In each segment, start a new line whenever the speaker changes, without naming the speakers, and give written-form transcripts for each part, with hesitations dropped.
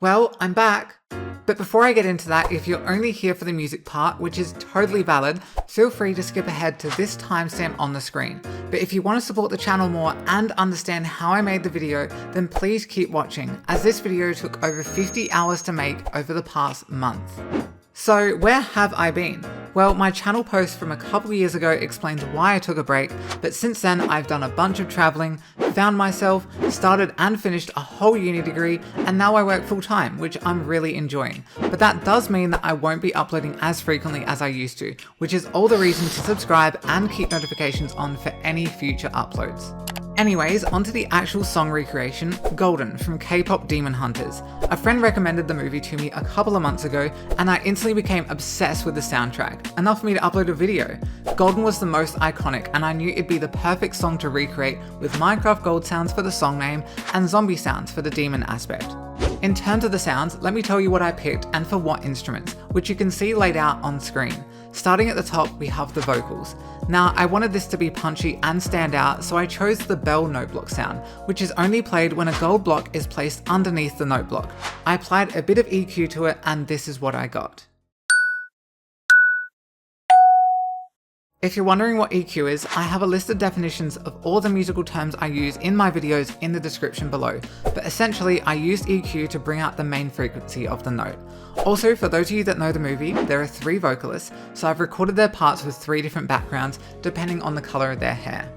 Well, I'm back. But before I get into that, if you're only here for the music part, which is totally valid, feel free to skip ahead to this timestamp on the screen. But if you want to support the channel more and understand how I made the video, then please keep watching, as this video took over 50 hours to make over the past month. So where have I been? Well, my channel post from a couple years ago explained why I took a break, but since then I've done a bunch of traveling, found myself, started and finished a whole uni degree, and now I work full time, which I'm really enjoying. But that does mean that I won't be uploading as frequently as I used to, which is all the reason to subscribe and keep notifications on for any future uploads. Anyways, onto the actual song recreation, Golden from K-pop Demon Hunters. A friend recommended the movie to me a couple of months ago, and I instantly became obsessed with the soundtrack, enough for me to upload a video. Golden was the most iconic, and I knew it'd be the perfect song to recreate with Minecraft Gold sounds for the song name and zombie sounds for the demon aspect. In terms of the sounds, let me tell you what I picked and for what instruments, which you can see laid out on screen. Starting at the top, we have the vocals. Now, I wanted this to be punchy and stand out, so I chose the bell note block sound, which is only played when a gold block is placed underneath the note block. I applied a bit of EQ to it, and this is what I got. If you're wondering what EQ is, I have a list of definitions of all the musical terms I use in my videos in the description below, but essentially I used EQ to bring out the main frequency of the note. Also, for those of you that know the movie, there are 3 vocalists, so I've recorded their parts with 3 different backgrounds depending on the colour of their hair.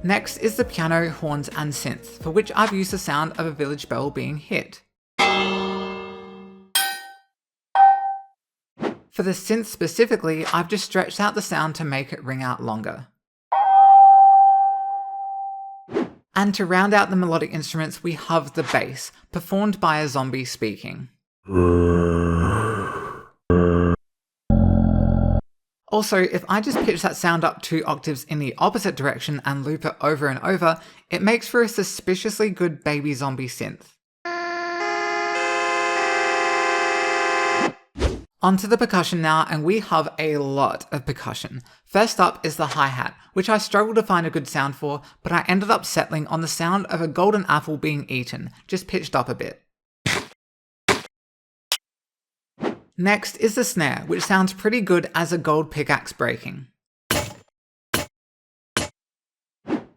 Next is the piano, horns and synth, for which I've used the sound of a village bell being hit. For the synth specifically, I've just stretched out the sound to make it ring out longer. And to round out the melodic instruments, we have the bass, performed by a zombie speaking. Also, if I just pitch that sound up 2 octaves in the opposite direction and loop it over and over, it makes for a suspiciously good baby zombie synth. Onto the percussion now, and we have a lot of percussion. First up is the hi-hat, which I struggled to find a good sound for, but I ended up settling on the sound of a golden apple being eaten, just pitched up a bit. Next is the snare, which sounds pretty good as a gold pickaxe breaking.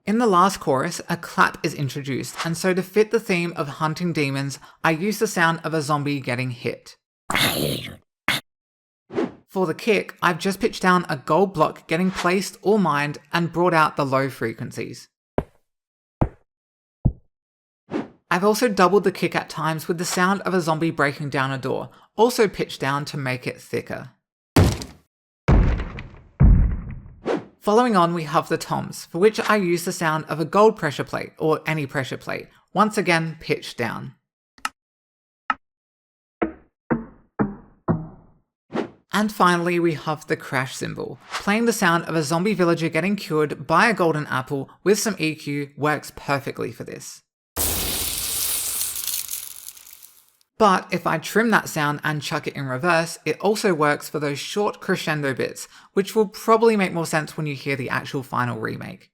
In the last chorus, a clap is introduced, and so to fit the theme of hunting demons, I use the sound of a zombie getting hit. For the kick, I've just pitched down a gold block getting placed or mined and brought out the low frequencies. I've also doubled the kick at times with the sound of a zombie breaking down a door, also pitched down to make it thicker. Following on, we have the toms, for which I use the sound of a gold pressure plate, or any pressure plate, once again pitched down. And finally, we have the crash cymbal. Playing the sound of a zombie villager getting cured by a golden apple with some EQ works perfectly for this. But if I trim that sound and chuck it in reverse, it also works for those short crescendo bits, which will probably make more sense when you hear the actual final remake.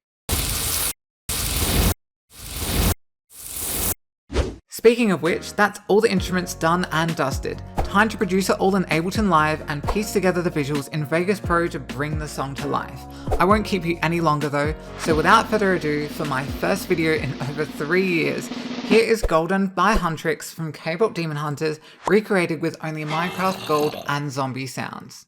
Speaking of which, that's all the instruments done and dusted. Time to produce it all in Ableton Live and piece together the visuals in Vegas Pro to bring the song to life. I won't keep you any longer though, so without further ado, for my first video in over 3 years, here is Golden by HUNTRIX from K-pop Demon Hunters, recreated with only Minecraft Gold and zombie sounds.